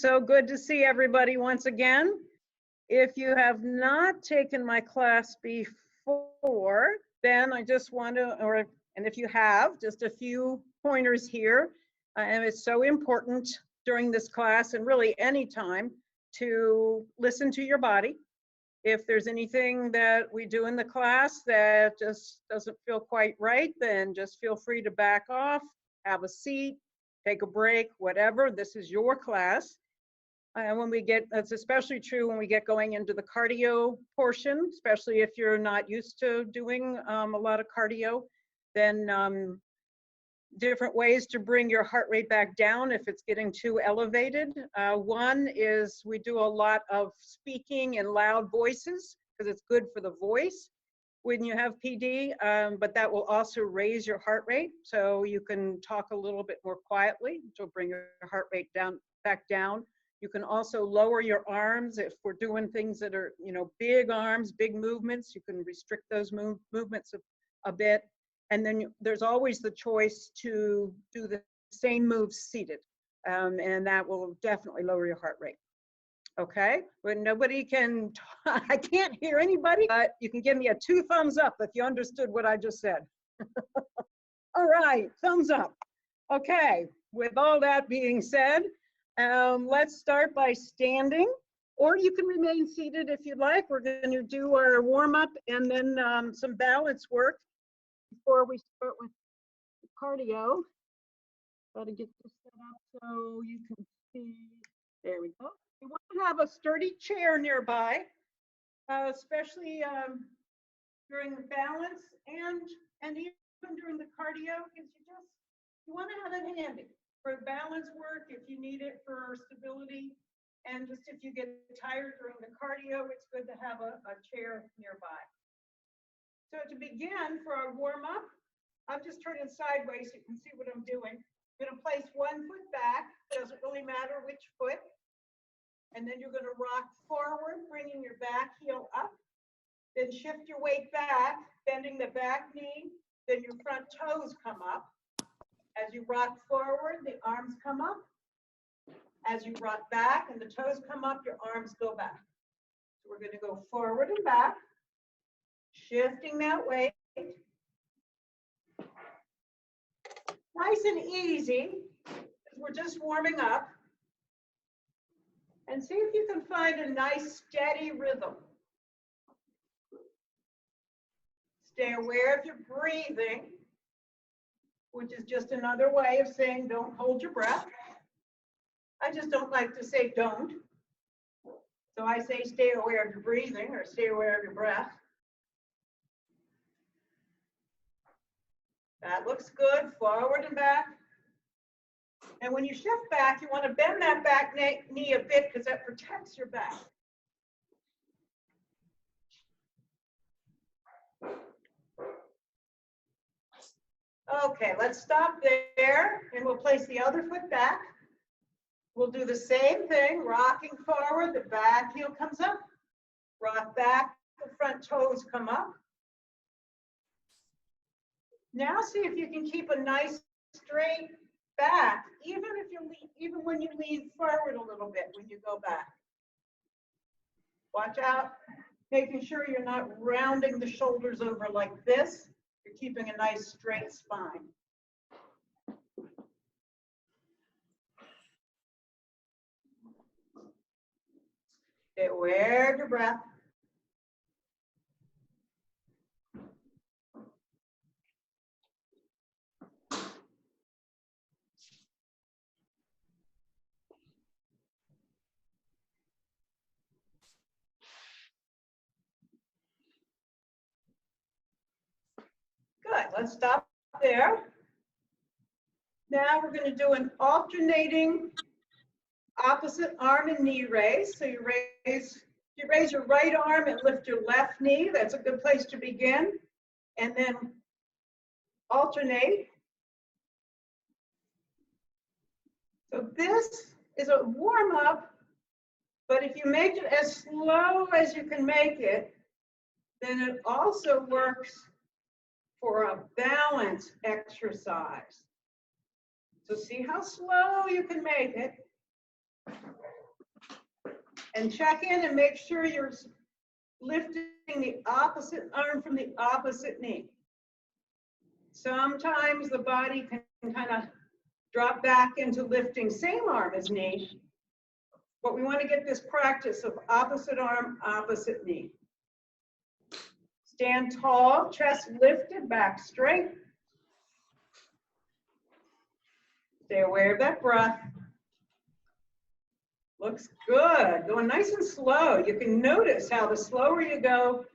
So good to see everybody once again. If you have not taken my class before, then I just want to, and if you have, just a few pointers here. And it's so important during this class and really any time to listen to your body. If there's anything that we do in the class that just doesn't feel quite right, then just feel free to back off, have a seat, take a break, whatever. This is your class. When we get, that's especially true when we get going into the cardio portion, especially if you're not used to doing a lot of cardio, then different ways to bring your heart rate back down if it's getting too elevated. One is we do a lot of speaking in loud voices because it's good for the voice when you have PD, but that will also raise your heart rate. So you can talk a little bit more quietly, which will bring your heart rate down, back down. You can also lower your arms if we're doing things that are, big arms, big movements. You can restrict those movements a bit. And then there's always the choice to do the same moves seated. And that will definitely lower your heart rate. Okay, but nobody can, I can't hear anybody, but you can give me a 2 thumbs up if you understood what I just said. All right, thumbs up. Okay, with all that being said, let's start by standing, or you can remain seated if you'd like. We're going to do our warm-up and then some balance work before we start with the cardio. Got to get this set up so you can see. There we go. You want to have a sturdy chair nearby, especially during the balance and even during the cardio, because you want to have it handy for balance work if you need it for stability, and just if you get tired during the cardio, it's good to have a chair nearby. So to begin for our warm-up, I'm just turning sideways so you can see what I'm doing. I'm going to place one foot back, doesn't really matter which foot, and then you're going to rock forward, bringing your back heel up, then shift your weight back, bending the back knee, then your front toes come up. As you rock forward, the arms come up. As you rock back and the toes come up, your arms go back. So we're going to go forward and back, shifting that weight. Nice and easy, because we're just warming up. And see if you can find a nice steady rhythm. Stay aware of your breathing, which is just another way of saying don't hold your breath. I just don't like to say don't. So I say stay aware of your breathing or stay aware of your breath. That looks good, forward and back. And when you shift back, you want to bend that back knee a bit because that protects your back. Okay, let's stop there and we'll place the other foot back. We'll do the same thing, rocking forward, the back heel comes up, rock back, the front toes come up. Now see if you can keep a nice straight back, even when you lean forward a little bit when you go back. Watch out, making sure you're not rounding the shoulders over like this. You're keeping a nice straight spine. Stay aware of your breath. Good, let's stop there. Now we're going to do an alternating opposite arm and knee raise. So you raise your right arm and lift your left knee. That's a good place to begin. And then alternate. So this is a warm up, but if you make it as slow as you can make it, then it also works for a balance exercise. So see how slow you can make it. And check in and make sure you're lifting the opposite arm from the opposite knee. Sometimes the body can kind of drop back into lifting same arm as knee, but we want to get this practice of opposite arm, opposite knee. Stand tall, chest lifted, back straight. Stay aware of that breath. Looks good. Going nice and slow. You can notice how the slower you go,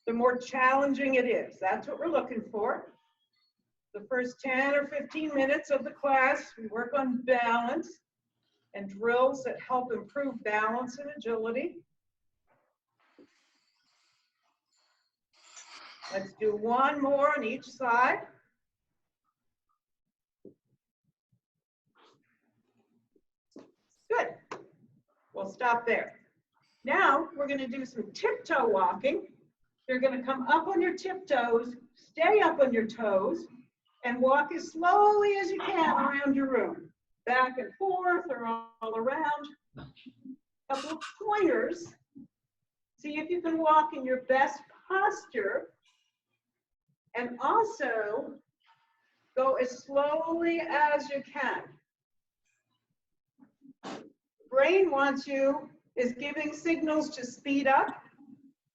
the more challenging it is. That's what we're looking for. The first 10 or 15 minutes of the class, we work on balance and drills that help improve balance and agility. Let's do one more on each side. Good. We'll stop there. Now we're going to do some tiptoe walking. You're going to come up on your tiptoes, stay up on your toes, and walk as slowly as you can around your room. Back and forth or all around. A couple of pointers. See if you can walk in your best posture. And also go as slowly as you can. Brain is giving signals to speed up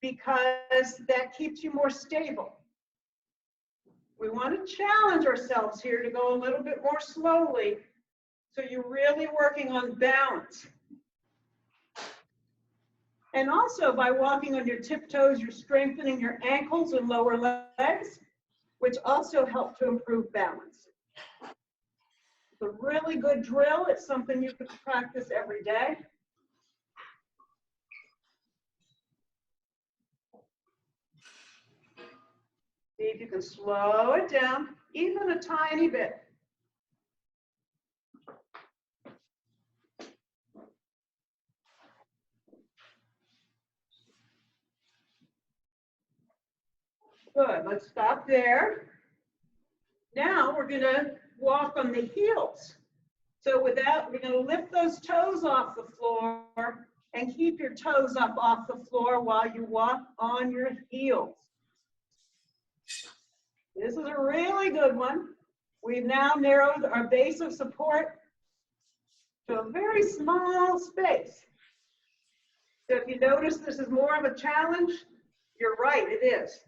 because that keeps you more stable. We want to challenge ourselves here to go a little bit more slowly, so you're really working on balance. And also by walking on your tiptoes, you're strengthening your ankles and lower legs, which also help to improve balance. It's a really good drill. It's something you can practice every day. See if you can slow it down, even a tiny bit. Good, let's stop there. Now we're gonna walk on the heels. So we're gonna lift those toes off the floor and keep your toes up off the floor while you walk on your heels. This is a really good one. We've now narrowed our base of support to a very small space. So if you notice this is more of a challenge, you're right, it is.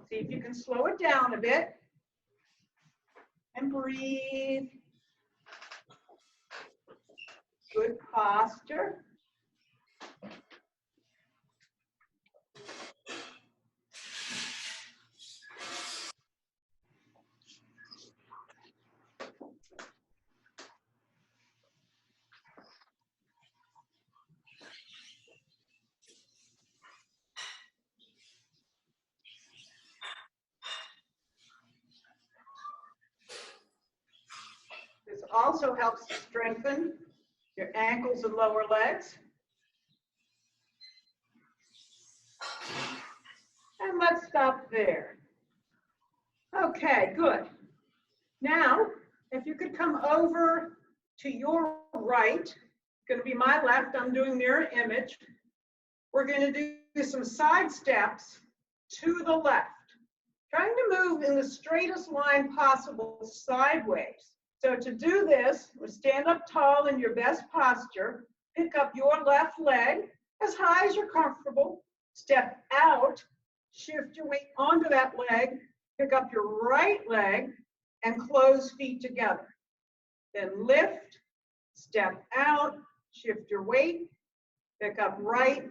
See if you can slow it down a bit and breathe. Good posture. This also helps to strengthen your ankles and lower legs. And let's stop there. Okay, good. Now, if you could come over to your right, it's going to be my left, I'm doing mirror image. We're going to do some side steps to the left, trying to move in the straightest line possible sideways. So to do this, we'll stand up tall in your best posture, pick up your left leg as high as you're comfortable, step out, shift your weight onto that leg, pick up your right leg, and close feet together. Then lift, step out, shift your weight, pick up right,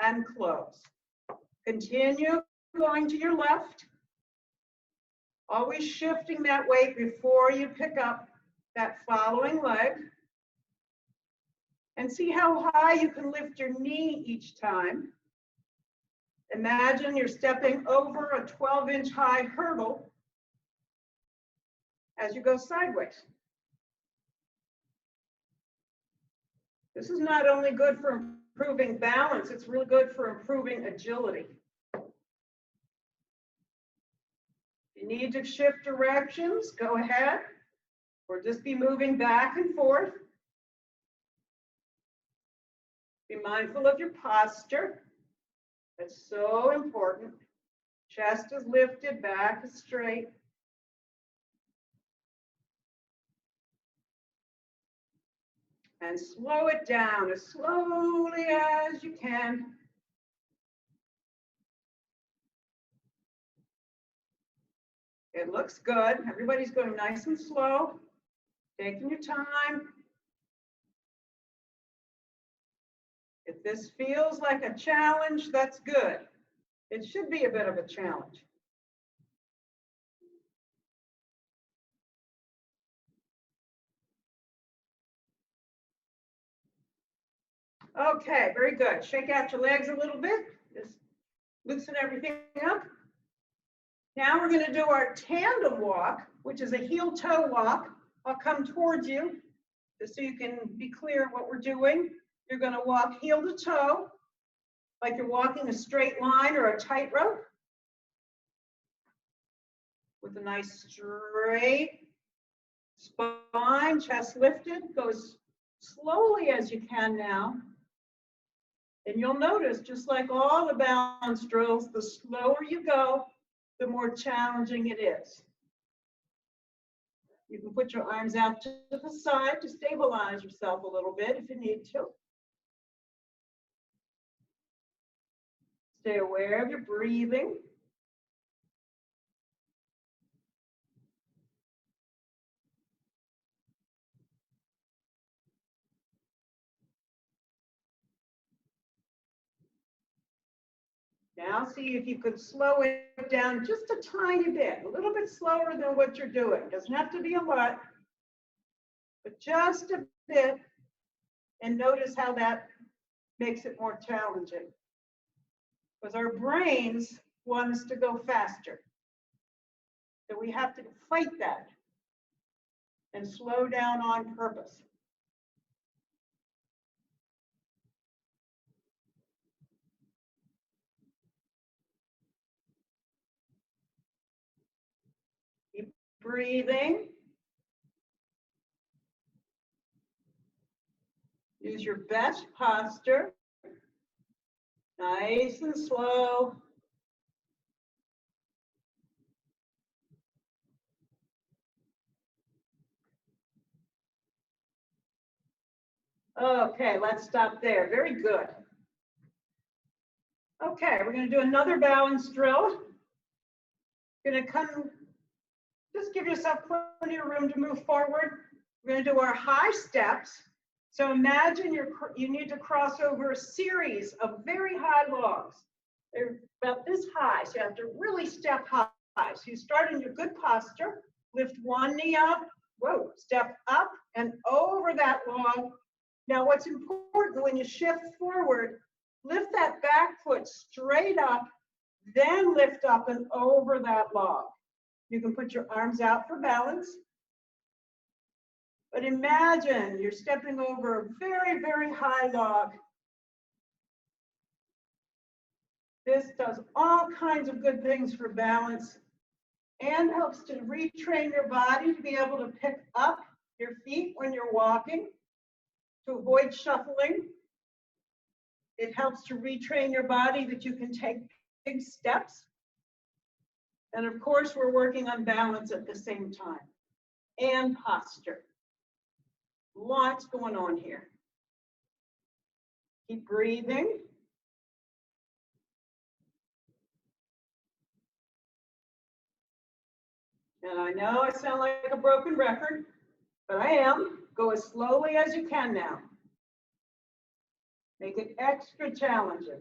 and close. Continue going to your left, always shifting that weight before you pick up that following leg. And see how high you can lift your knee each time. Imagine you're stepping over a 12-inch high hurdle as you go sideways. This is not only good for improving balance, it's really good for improving agility. If you need to shift directions, go ahead, or just be moving back and forth. Be mindful of your posture. That's so important. Chest is lifted, back is straight. And slow it down as slowly as you can. It looks good. Everybody's going nice and slow, taking your time. If this feels like a challenge, that's good. It should be a bit of a challenge. Okay, very good. Shake out your legs a little bit. Just loosen everything up. Now we're going to do our tandem walk, which is a heel-toe walk. I'll come towards you just so you can be clear what we're doing. You're going to walk heel to toe, like you're walking a straight line or a tightrope, with a nice straight spine, chest lifted. Go as slowly as you can now. And you'll notice, just like all the balance drills, the slower you go, the more challenging it is. You can put your arms out to the side to stabilize yourself a little bit if you need to. Stay aware of your breathing. Now see if you could slow it down just a tiny bit, a little bit slower than what you're doing. Doesn't have to be a lot, but just a bit, and notice how that makes it more challenging. Because our brains want us to go faster. So we have to fight that and slow down on purpose. Keep breathing. Use your best posture. Nice and slow. Okay, let's stop there. Very good. Okay, we're going to do another balance drill. You're going to come, just give yourself plenty of room to move forward. We're going to do our high steps. So imagine you need to cross over a series of very high logs. They're about this high, so you have to really step high. So you start in your good posture, lift one knee up, whoa, step up and over that log. Now what's important when you shift forward, lift that back foot straight up, then lift up and over that log. You can put your arms out for balance. But imagine you're stepping over a very, very high log. This does all kinds of good things for balance and helps to retrain your body to be able to pick up your feet when you're walking, to avoid shuffling. It helps to retrain your body that you can take big steps. And of course, we're working on balance at the same time and posture. Lots going on here. Keep breathing. And I know I sound like a broken record, but I am. Go as slowly as you can now. Make it extra challenging.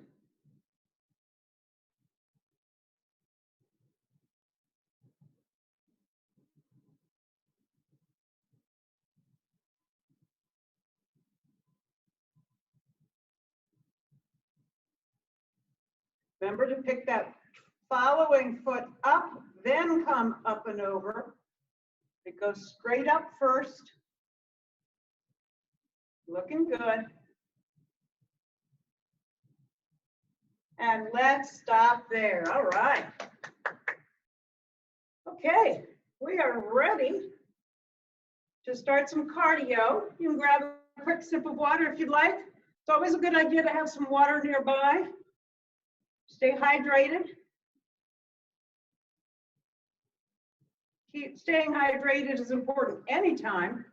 Remember to pick that following foot up, then come up and over. It goes straight up first. Looking good. And let's stop there. All right. Okay, we are ready to start some cardio. You can grab a quick sip of water if you'd like. It's always a good idea to have some water nearby. Stay hydrated. Staying hydrated is important anytime,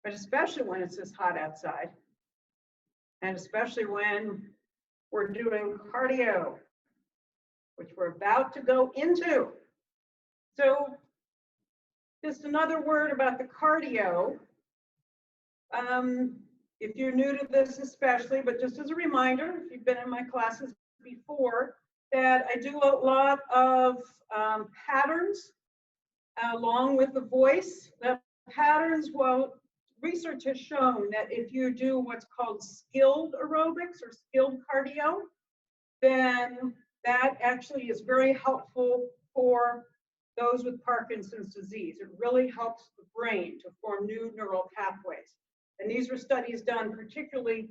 but especially when it's this hot outside, and especially when we're doing cardio, which we're about to go into. So just another word about the cardio. If you're new to this especially, but just as a reminder, if you've been in my classes before, that I do a lot of patterns along with the voice. The patterns, well, research has shown that if you do what's called skilled aerobics or skilled cardio, then that actually is very helpful for those with Parkinson's disease. It really helps the brain to form new neural pathways. And these were studies done particularly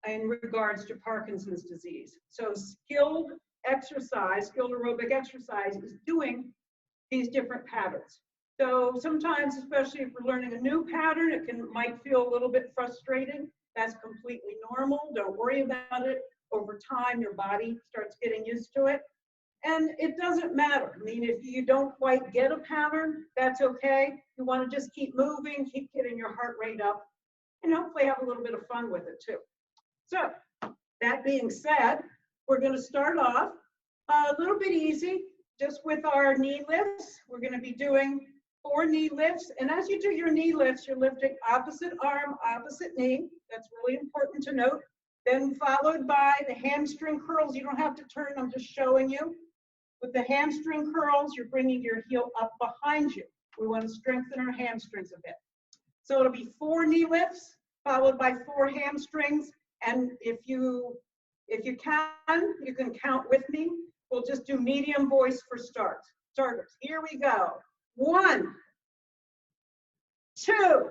in regards to Parkinson's disease. So skilled exercise, skilled aerobic exercise is doing these different patterns. So sometimes, especially if we're learning a new pattern, it might feel a little bit frustrating. That's completely normal. Don't worry about it. Over time, your body starts getting used to it. And it doesn't matter. I mean, if you don't quite get a pattern, that's okay. You want to just keep moving, keep getting your heart rate up, and hopefully have a little bit of fun with it too. So that being said, we're going to start off a little bit easy, just with our knee lifts. We're going to be doing 4 knee lifts. And as you do your knee lifts, you're lifting opposite arm, opposite knee. That's really important to note. Then followed by the hamstring curls. You don't have to turn, I'm just showing you. With the hamstring curls, you're bringing your heel up behind you. We want to strengthen our hamstrings a bit. So it'll be 4 knee lifts, followed by 4 hamstrings. And if you can, you can count with me. We'll just do medium voice for starters. Here we go. 1, 2,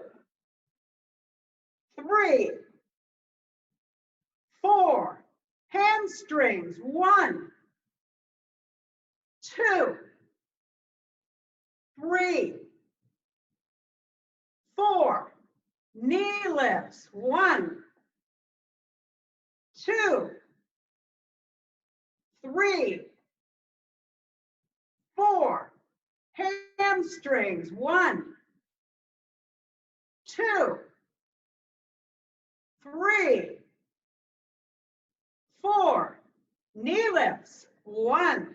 3, 4. Hamstrings. 1, 2, 3, 4. Knee lifts. 1, 2, 3, 4. Hamstrings. 1, 2, 3, 4. Knee lifts. 1.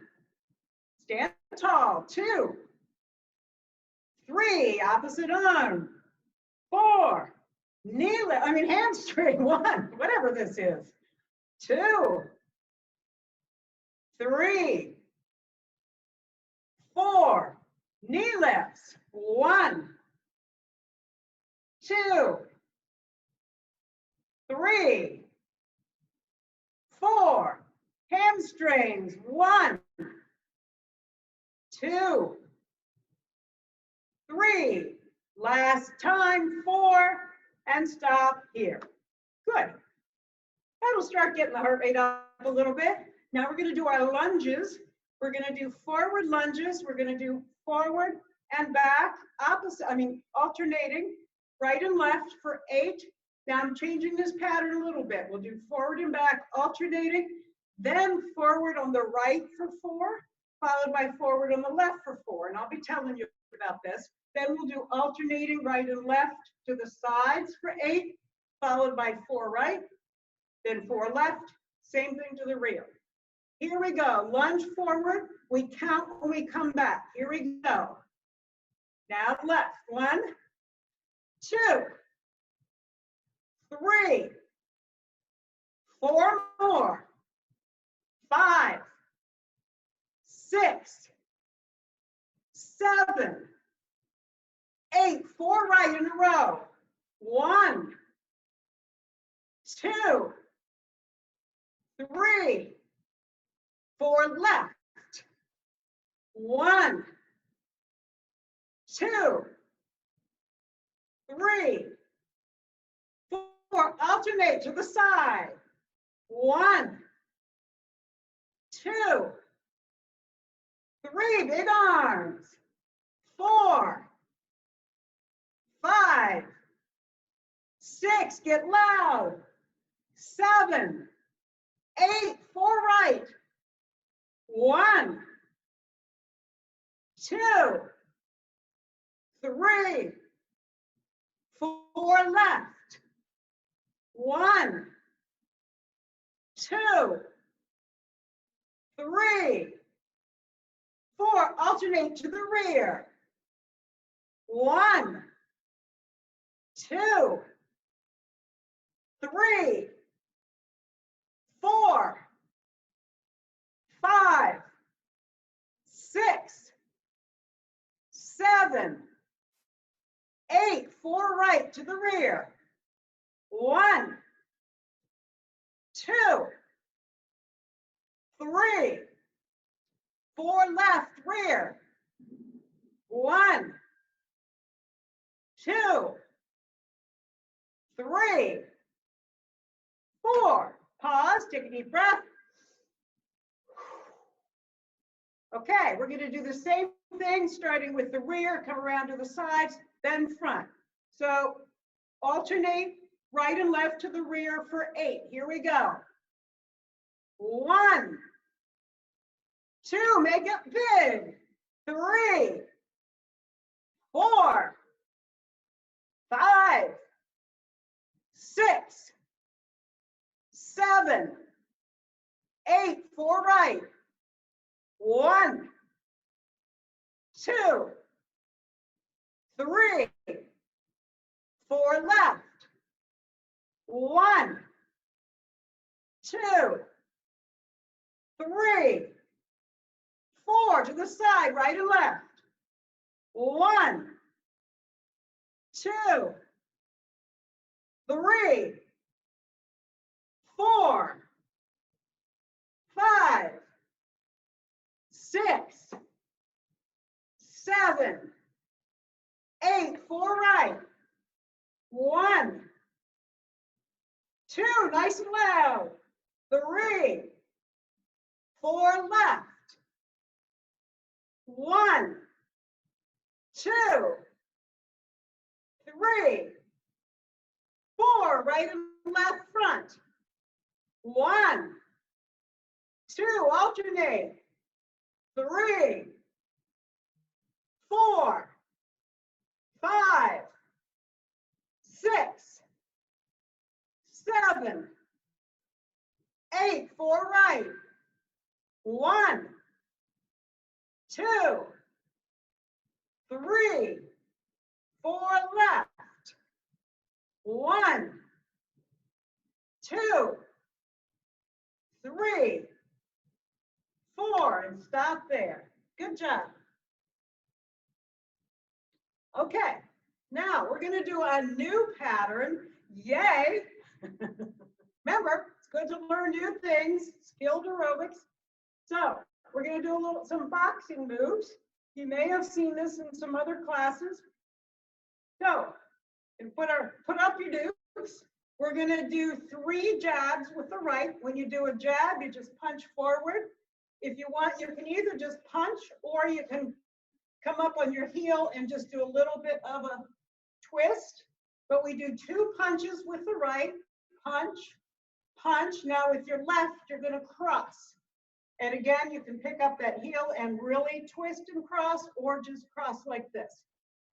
Stand tall. 2, 3. Opposite arm. 4. Hamstring. 1. Whatever this is. 2, 3, 4. Knee lifts. 1, 2, 3, 4. Hamstrings. 1, 2, 3. Last time. 4. And stop here. Good. That'll start getting the heart rate up a little bit. Now we're going to do our lunges. We're going to do forward lunges. We're going to do forward and back, alternating right and left for 8. Now I'm changing this pattern a little bit. We'll do forward and back, alternating, then forward on the right for 4, followed by forward on the left for 4. And I'll be telling you about this. Then we'll do alternating right and left to the sides for 8, followed by 4 right, then 4 left, same thing to the rear. Here we go, lunge forward, we count when we come back. Here we go. Now left, 1, 2, 3, 4 more, 5, 6, 7, 8, 4 right in a row. 1, 2, 3, 4 left. 1, 2, 3, 4. Alternate to the side. 1, 2, 3. Big arms. 4, 5, 6. Get loud. 7, 8, 4 right. 1, 2, 3, 4 left. 1, 2, 3, 4. Alternate to the rear. 1, 2, 3, 4, 5, 6, 7, 8. 4 right to the rear. 1, 2, 3, 4 left rear. 1, 2, 3, 4. Pause, take a deep breath. Okay, we're going to do the same thing, starting with the rear, come around to the sides, then front. So alternate right and left to the rear for 8. Here we go. 1, 2, make it big. 3, 4, 5, 6, 7, 8. 4 right. 1, 2, 3, 4 left. 1, 2, 3, 4 to the side, right and left. 1, 2, 3, 4, 5, 6, 7, 8. 4 right. 1, 2, nice and loud. 3, 4 left. 1, 2, 3, 4, right and left front. 1, 2, alternate. 3, 4, 5, 6, 7, 8. 4 right. 1, 2, 3, 4 left. 1, 2, 3, 4, and stop there. Good job. Okay, now we're going to do a new pattern. Yay! Remember, it's good to learn new things, skilled aerobics. So we're going to do some boxing moves. You may have seen this in some other classes. So, and put up your dukes. We're going to do 3 jabs with the right. When you do a jab, you just punch forward. If you want, you can either just punch or you can come up on your heel and just do a little bit of a twist. But we do 2 punches with the right. Punch, punch. Now with your left, you're going to cross. And again, you can pick up that heel and really twist and cross, or just cross like this.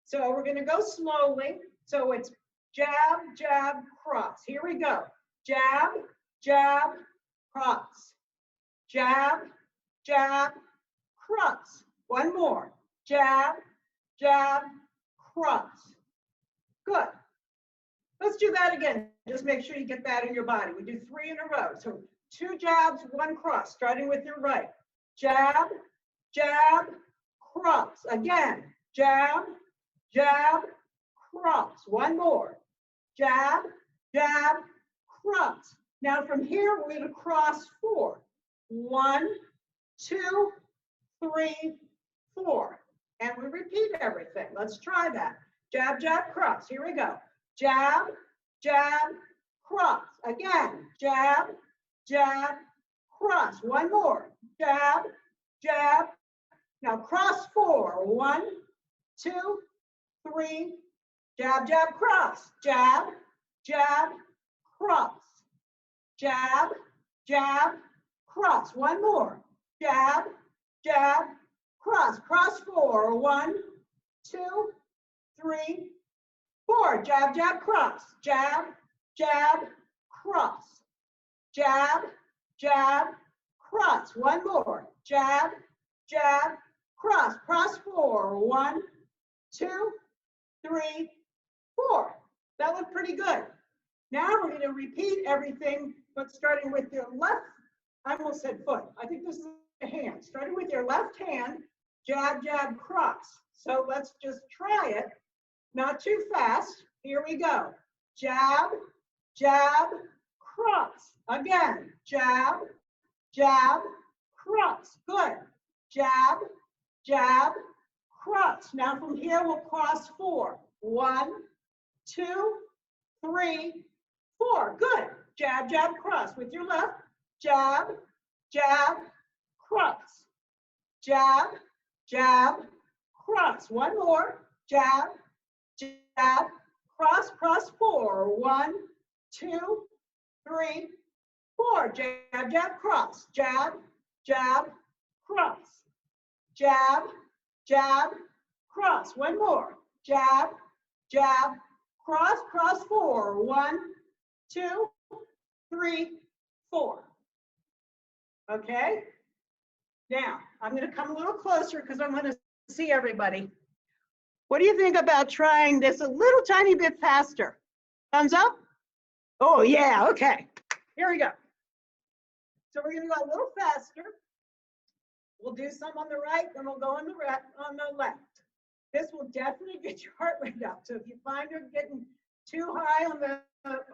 So we're going to go slowly. So it's jab, jab, cross. Here we go. Jab, jab, cross. Jab, jab, cross. One more. Jab, jab, cross. Good. Let's do that again. Just make sure you get that in your body. We do 3 in a row. So 2 jabs, 1 cross, starting with your right. Jab, jab, cross. Again, jab, jab, cross. One more. Jab, jab, cross. Now from here, we're going to cross 4. 1, 2, 3, 4. And we repeat everything. Let's try that. Jab, jab, cross. Here we go. Jab, jab, cross. Again, jab, jab, cross. One more. Jab, jab. Now cross 4. 1, 2, 3. Jab, jab, cross. Jab, jab, cross. jab, jab, cross. One more. Jab, jab, cross. Cross 4. 1, 2, 3, 4. Jab, jab, cross. Jab, jab, cross. Jab, jab, cross. One more. Jab, jab, cross. Cross 4. 1, 2, 3, 4. That looked pretty good. Now we're going to repeat everything, but starting with your left, I almost said foot. I think this is a hand. Starting with your left hand, jab, jab, cross. So let's just try it. Not too fast. Here we go. Jab, jab, cross. Again, jab, jab, cross. Good. Jab, jab, cross. Now from here, we'll cross 4. 1, 2, 3, 4. Good. Jab, jab, cross. With your left, jab, jab, cross. Jab, jab, cross. One more. Jab, jab, cross, cross 4. 1, 2, 3, 4. Jab, jab, cross. Jab, jab, cross. Jab, jab, cross. One more. Jab, jab, cross, cross 4. 1, 2, 3, 4. Okay? Now, I'm going to come a little closer because I want to see everybody. What do you think about trying this a little tiny bit faster? Thumbs up? Oh, yeah, okay. Here we go. So we're going to go a little faster. We'll do some on the right, then we'll go on the left. This will definitely get your heart rate up. So if you find you're getting too high on the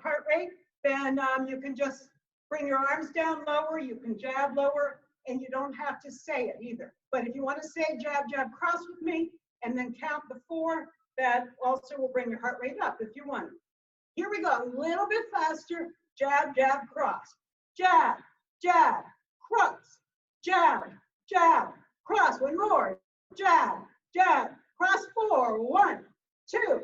heart rate, then you can just bring your arms down lower, you can jab lower, and you don't have to say it either. But if you want to say jab, jab, cross with me, and then count the 4, that also will bring your heart rate up if you want. Here we go, a little bit faster. Jab, jab, cross. Jab, jab, cross. Jab, jab, cross. One more. Jab, jab, cross 4. 1, 2,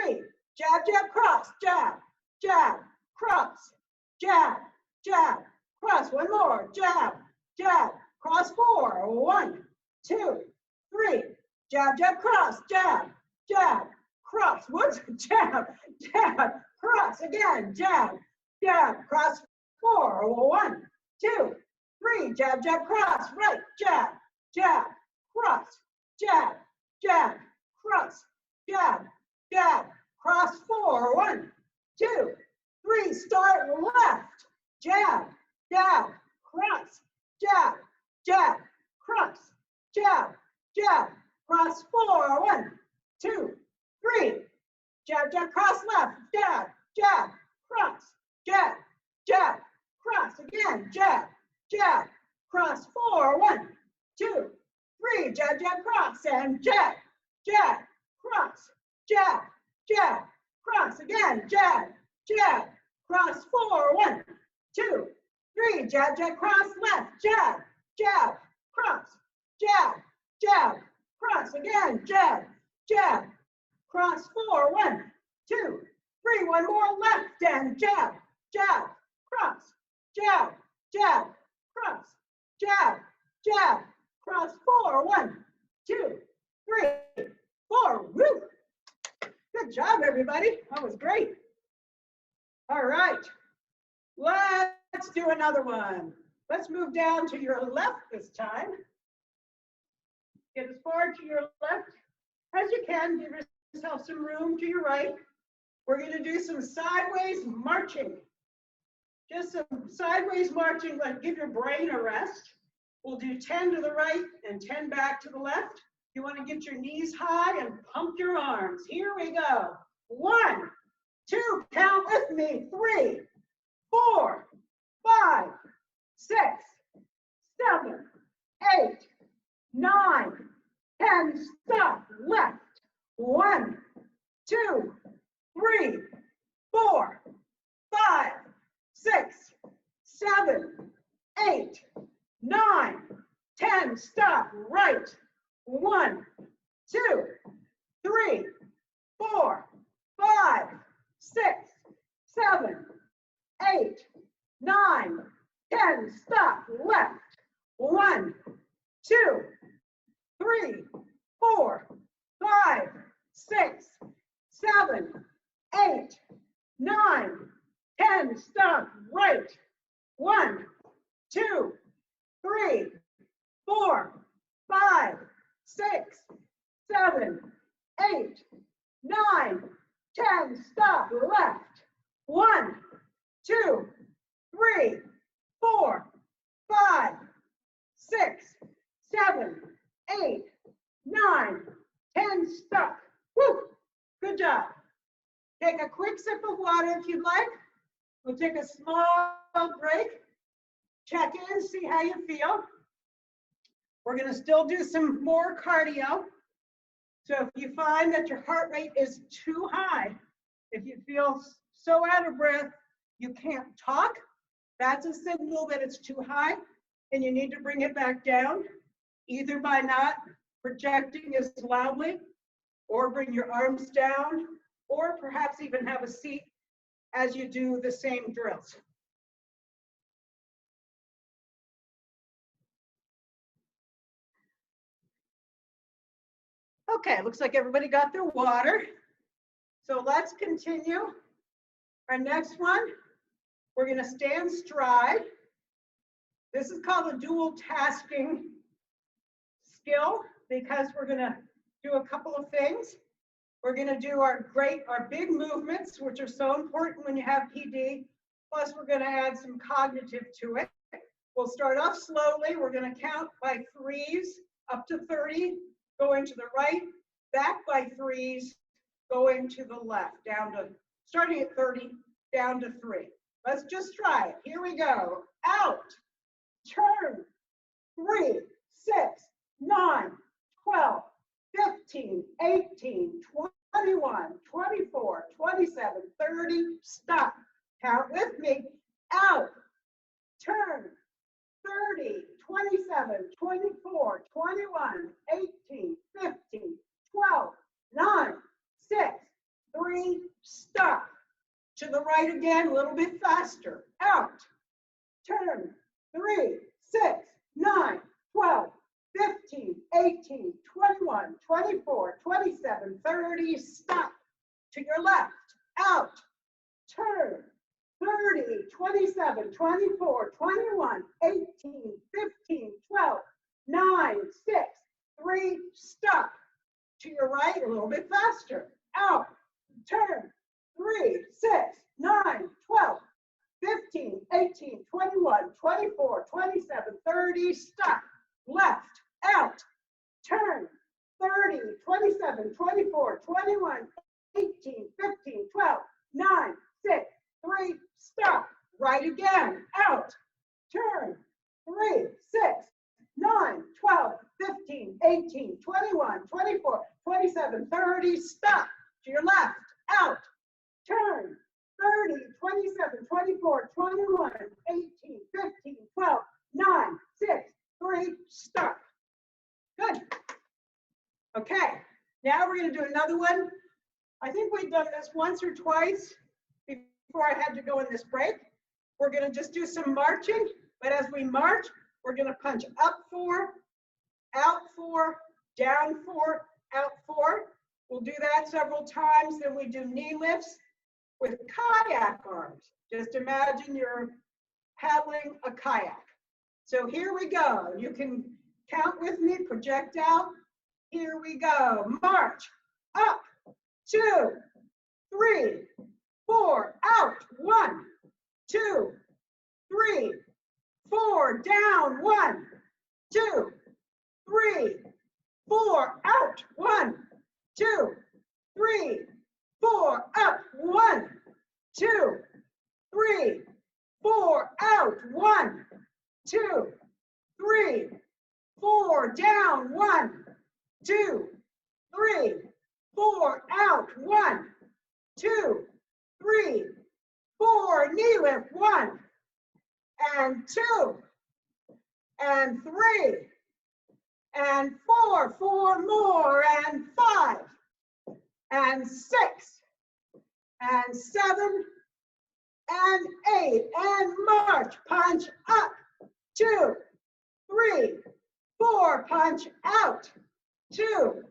3. Jab, jab, cross. Jab, jab, cross. Jab, jab, cross. One more. Jab, jab, cross 4. 1, 2, 3. Jab, jab, cross. Jab, jab, cross. Whoops. Jab, jab, cross. Again. Jab, jab, cross 4. 1, 2, 3. Jab, jab, cross. Right. Jab, jab, cross. Jab, jab, cross. Jab, jab, cross 4. 1, 2, 3. Start left. Jab, jab, cross. Jab, jab, cross. Jab, jab, cross 4. 1, 2, 3. Jab, jab, cross left. Jab, jab, cross. Jab, jab, cross. Again. Jab, jab, cross 4. 1, 2, 3. Jab, jab, cross. And jab, jab, cross. Jab, jab, cross. Again. Jab, jab, cross 4. 1, 2, 3. Jab, jab, cross left. Jab, jab, cross. Jab, jab, cross. Again. Jab, jab, cross 4. 1, 2, 3. One more left. And jab, jab, cross. Jab, jab, cross. Jab, jab, cross 4. 1, 2, 3, 4. Woo! Good job, everybody. That was great. All right. Let's do another one. Let's move down to your left this time. Get as far to your left as you can. Give yourself some room to your right. We're going to do some sideways marching. Just some sideways marching, like give your brain a rest. We'll do 10 to the right and 10 back to the left. You want to get your knees high and pump your arms. Here we go. 1, 2, count with me. 3, 4, 5, 6, 7, 8, 9, 10. Stop. Left. 1, 2, 3, 4, 5, 6, 7, 8, 9, 10. Stop. Right. 1, 2, 3, 4, 5, 6, 7, 8, 9, 10, stop, left. 1, 2, 3, 4, 5, 6, 7, 8, 9, 10, stop, right. 1, 2, 3, 4, 5, 6, 7, 8, 9, 10, stop, left. 1, 2, 3, 4, 5, 6, 7, 8, 9, 10, stop. Woo! Good job. Take a quick sip of water if you'd like. We'll take a small break. Check in, see how you feel. We're going to still do some more cardio. So if you find that your heart rate is too high, if you feel so out of breath, you can't talk, that's a signal that it's too high and you need to bring it back down, either by not projecting as loudly, or bring your arms down, or perhaps even have a seat as you do the same drills. Okay, looks like everybody got their water. So let's continue. Our next one, we're going to stand stride. This is called a dual tasking skill because we're going to do a couple of things. We're going to do our big movements, which are so important when you have PD. Plus, we're going to add some cognitive to it. We'll start off slowly. We're going to count by threes up to 30, going to the right, back by threes, going to the left, down to, starting at 30, down to 3. Let's just try it. Here we go. Out, turn, 3, 6, 9, 12, 15, 18, 21, 24, 27, 30, stop. Count with me. Out, turn, 30, 27, 24, 21, 18, 15, 12, 9, 6, 3, stop. To the right again, a little bit faster. Out, turn, 3, 6, 9, 12, 15, 18, 21, 24, 27, 30, stop. To your left, out, turn, 30, 27, 24, 21, 18, 15, 12, 9, 6, 3, stop. To your right, a little bit faster. Out, turn, 3, 6, 9, 12, 15, 18, 21, 24, 27, 30, stop. Left, out, turn, 30, 27, 24, 21, 18, 15, 12, 9, 6, 3, stop. Right again, out, turn, 3, 6, 9, 12, 15, 18, 21, 24, 27, 30, stop. To your left, out, turn, 30, 27, 24, 21, 18, 15, 12, 9, 6, 3, stop. Good. Okay, now we're going to do another one. I think we've done this once or twice before I had to go in this break. We're going to just do some marching, but as we march, we're going to punch up 4, out 4, down 4, out 4. We'll do that several times. Then we do knee lifts with kayak arms. Just imagine you're paddling a kayak. So here we go. You can count with me, project out. Here we go. March. Up. 2, 3, 4. Out. 1, 2, 3, 4. Down. 1, 2, 3, 4. Out. 1, 2, 3, 4. Up. 1, 2, 3, 4. Out. 1, 2, 3, 4. Down. 1, 2, 3, 4. Out. 1, 2, 3, 4. Knee lift. 1 and 2 and 3 and 4. 4 more and 5 and 6 and 7 and 8, and march, punch up, 2, 3, 4, punch out, 2,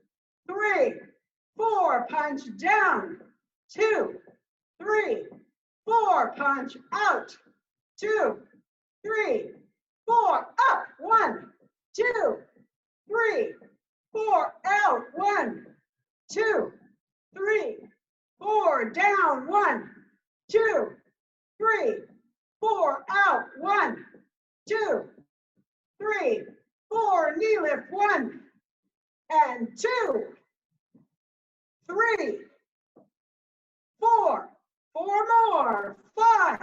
3, 4, punch down, 2, 3, 4, punch out, 2, 3, 4, up, 1, 2, 3, 4, out, 1, 2, 3, 4, down, 1, 2, 3, 4, out, 1, 2, 3, 4, knee lift, 1, and 2, 3, 4, 4 more, 5,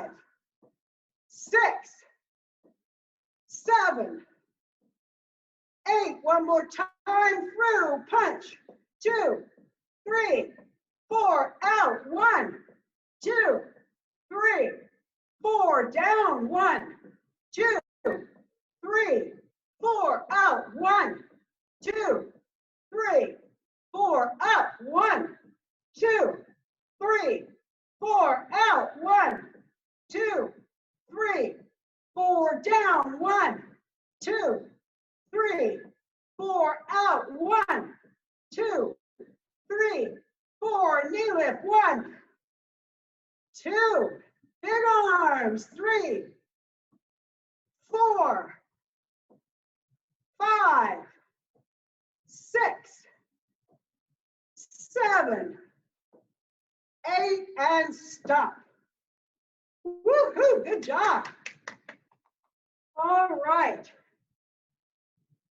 6, 7, 8, one more time through, punch, 2, 3, 4, out, 1, 2, 3, 4, down, 1, 2, 3, 4, out, 1, 2, 3, 4, up, 1, 2, 3, 4, out, 1, 2, 3, 4, down, 1, 2, 3, 4, out, 1, 2, 3, 4, knee lift, 1, 2, big arms, 3, 4, 5, 6, 7, 8, and stop. Woohoo, good job. All right.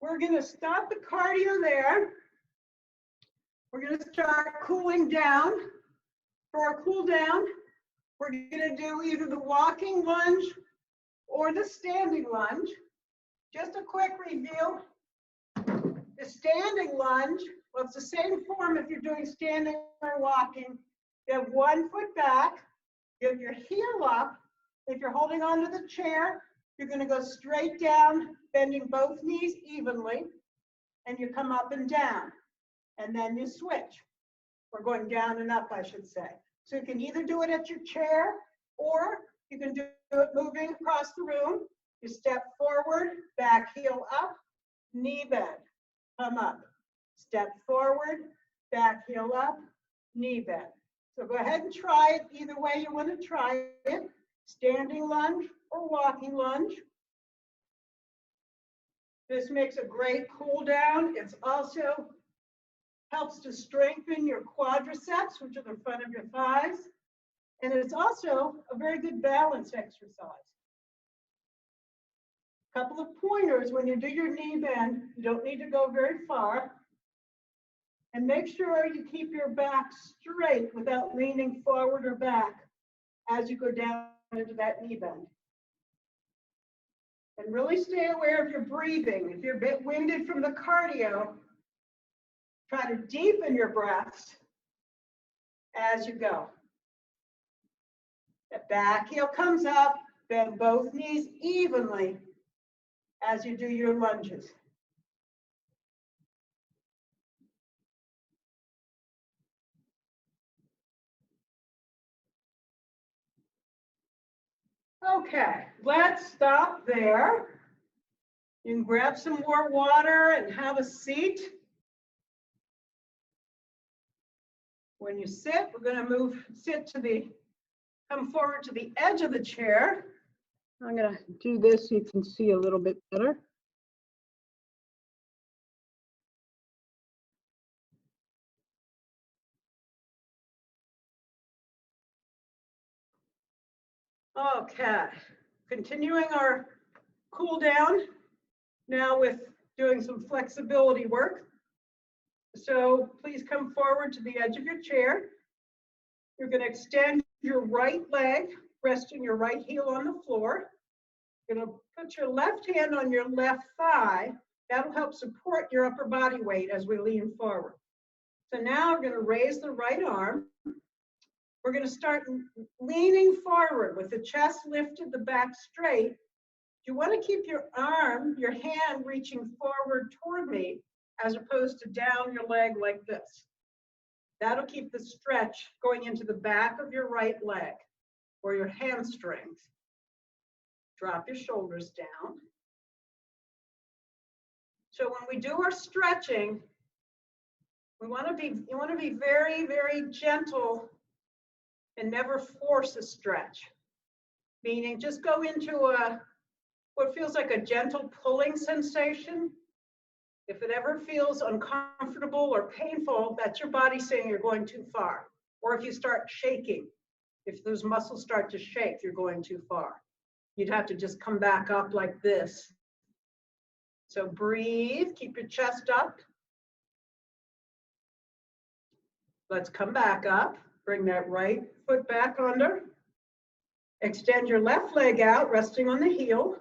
We're going to stop the cardio there. We're going to start cooling down. For our cool down, we're going to do either the walking lunge or the standing lunge. Just a quick review. The standing lunge, well, it's the same form if you're doing standing or walking. You have 1 foot back, you have your heel up. If you're holding onto the chair, you're going to go straight down, bending both knees evenly, and you come up and down. And then you switch. Or going down and up, I should say. So you can either do it at your chair, or you can do it moving across the room. You step forward, back heel up, knee bend, come up. Step forward, back heel up, knee bend. So go ahead and try it either way you want to try it. Standing lunge or walking lunge. This makes a great cool down. It's also helps to strengthen your quadriceps, which are the front of your thighs. And it's also a very good balance exercise. A couple of pointers when you do your knee bend, you don't need to go very far. And make sure you keep your back straight without leaning forward or back as you go down into that knee bend. And really stay aware of your breathing. If you're a bit winded from the cardio, try to deepen your breaths as you go. The back heel comes up, bend both knees evenly as you do your lunges. Okay, let's stop there. You can grab some more water and have a seat. When you sit, we're going to come forward to the edge of the chair. I'm going to do this so you can see a little bit better. Okay, continuing our cool down now with doing some flexibility work. So please come forward to the edge of your chair. You're going to extend your right leg, resting your right heel on the floor. You're going to put your left hand on your left thigh. That'll help support your upper body weight as we lean forward. So now we're going to raise the right arm. We're going to start leaning forward with the chest lifted, the back straight. You want to keep your hand reaching forward toward me as opposed to down your leg like this. That'll keep the stretch going into the back of your right leg. or your hamstrings. Drop your shoulders down. So when we do our stretching, you want to be very, very gentle and never force a stretch. Meaning just go into what feels like a gentle pulling sensation. If it ever feels uncomfortable or painful, that's your body saying you're going too far. Or if you start shaking, if those muscles start to shake, you're going too far. You'd have to just come back up like this. So breathe, keep your chest up. Let's come back up. Bring that right foot back under. Extend your left leg out, resting on the heel.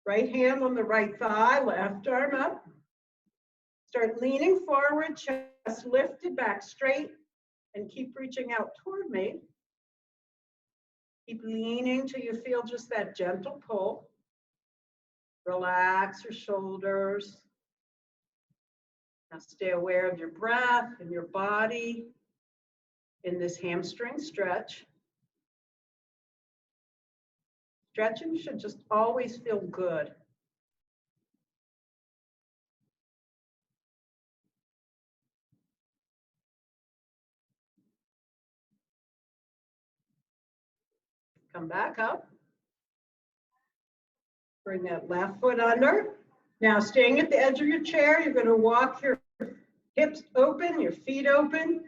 Right hand on the right thigh, left arm up. Start leaning forward, chest lifted, back straight, and keep reaching out toward me. Keep leaning till you feel just that gentle pull. Relax your shoulders. Now stay aware of your breath and your body in this hamstring stretch. Stretching should just always feel good. Come back up. Bring that left foot under. Now staying at the edge of your chair, you're going to walk your hips open, your feet open,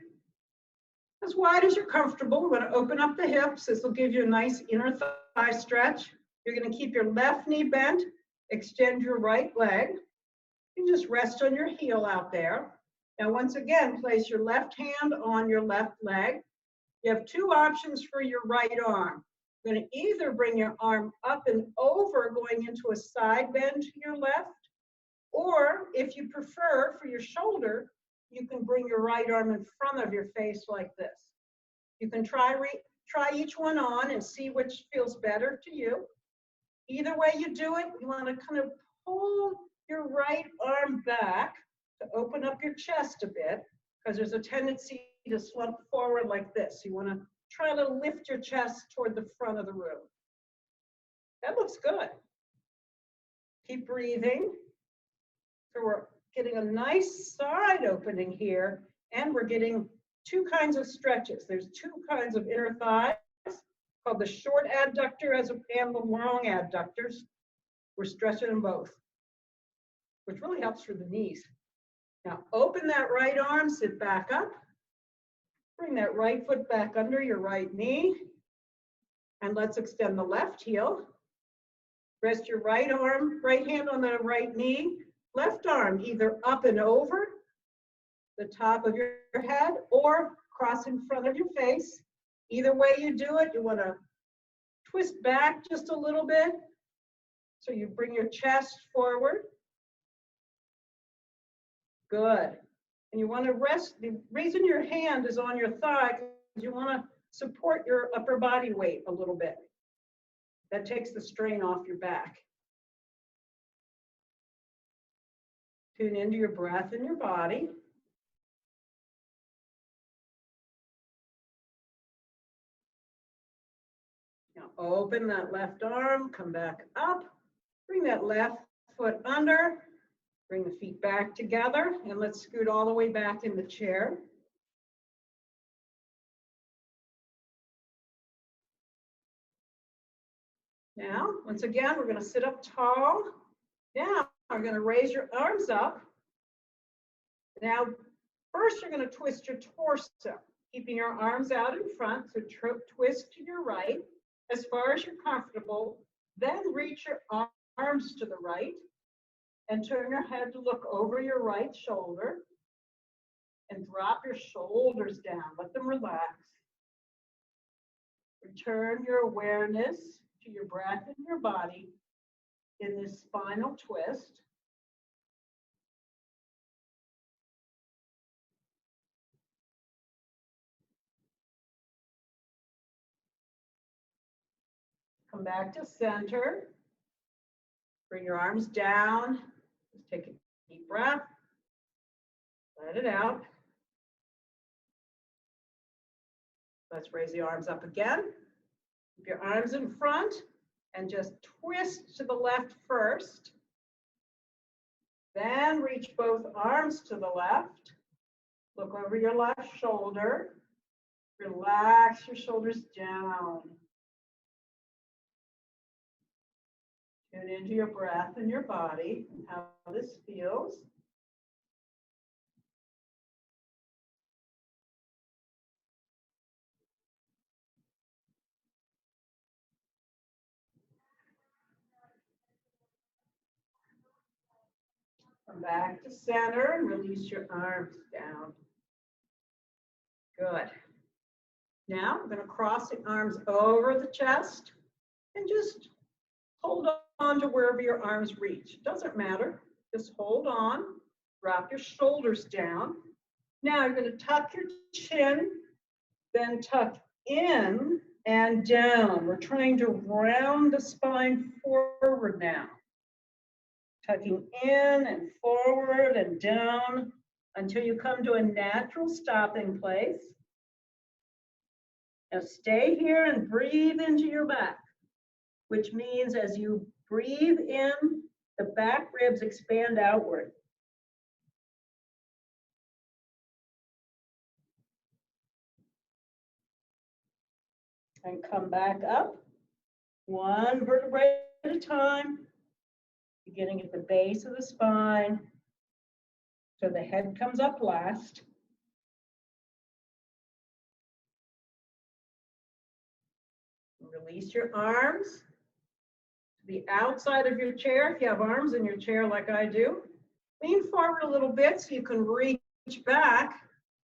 as wide as you're comfortable. We're going to open up the hips. This will give you a nice inner thigh stretch. You're going to keep your left knee bent, extend your right leg. You just rest on your heel out there. Now once again, place your left hand on your left leg. You have two options for your right arm. You're going to either bring your arm up and over, going into a side bend to your left, or if you prefer for your shoulder, you can bring your right arm in front of your face like this. You can try each one on and see which feels better to you. Either way you do it, you want to kind of pull your right arm back to open up your chest a bit, because there's a tendency to slump forward like this. You want to try to lift your chest toward the front of the room. That looks good. Keep breathing. So we're getting a nice side opening here, and we're getting two kinds of stretches. There's two kinds of inner thighs, called the short adductor and the long adductors. We're stretching them both, which really helps for the knees. Now open that right arm, sit back up. Bring that right foot back under your right knee. And let's extend the left heel. Rest your right hand on the right knee. Left arm either up and over the top of your head or cross in front of your face. Either way you do it, you want to twist back just a little bit. So you bring your chest forward. Good. And you want to rest, the reason your hand is on your thigh, because you want to support your upper body weight a little bit. That takes the strain off your back. Tune into your breath and your body. Now open that left arm, come back up, bring that left foot under. Bring the feet back together, and let's scoot all the way back in the chair. Now, once again, we're going to sit up tall. Now, we're going to raise your arms up. Now, first, you're going to twist your torso, keeping your arms out in front. So twist to your right as far as you're comfortable. Then reach your arms to the right. And turn your head to look over your right shoulder and drop your shoulders down. Let them relax. Return your awareness to your breath and your body in this spinal twist. Come back to center. Bring your arms down. Just take a deep breath. Let it out. Let's raise the arms up again. Keep your arms in front and just twist to the left first. Then reach both arms to the left. Look over your left shoulder. Relax your shoulders down. Tune into your breath and your body and how this feels. Come back to center and release your arms down. Good. Now I'm going to cross the arms over the chest and just hold on to wherever your arms reach. Doesn't matter. Just hold on. Drop your shoulders down. Now you're going to tuck your chin, then tuck in and down. We're trying to round the spine forward now. Tucking in and forward and down until you come to a natural stopping place. Now stay here and breathe into your back, which means as you breathe in, the back ribs expand outward. And come back up, one vertebrae at a time, beginning at the base of the spine, so the head comes up last. Release your arms to the outside of your chair. If you have arms in your chair like I do, lean forward a little bit so you can reach back,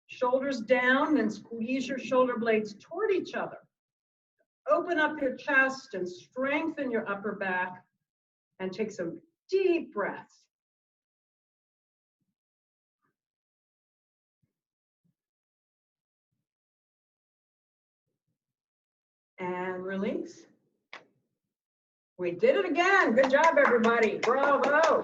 shoulders down, and squeeze your shoulder blades toward each other. Open up your chest and strengthen your upper back and take some deep breaths. And release. We did it again. Good job, everybody. Bravo.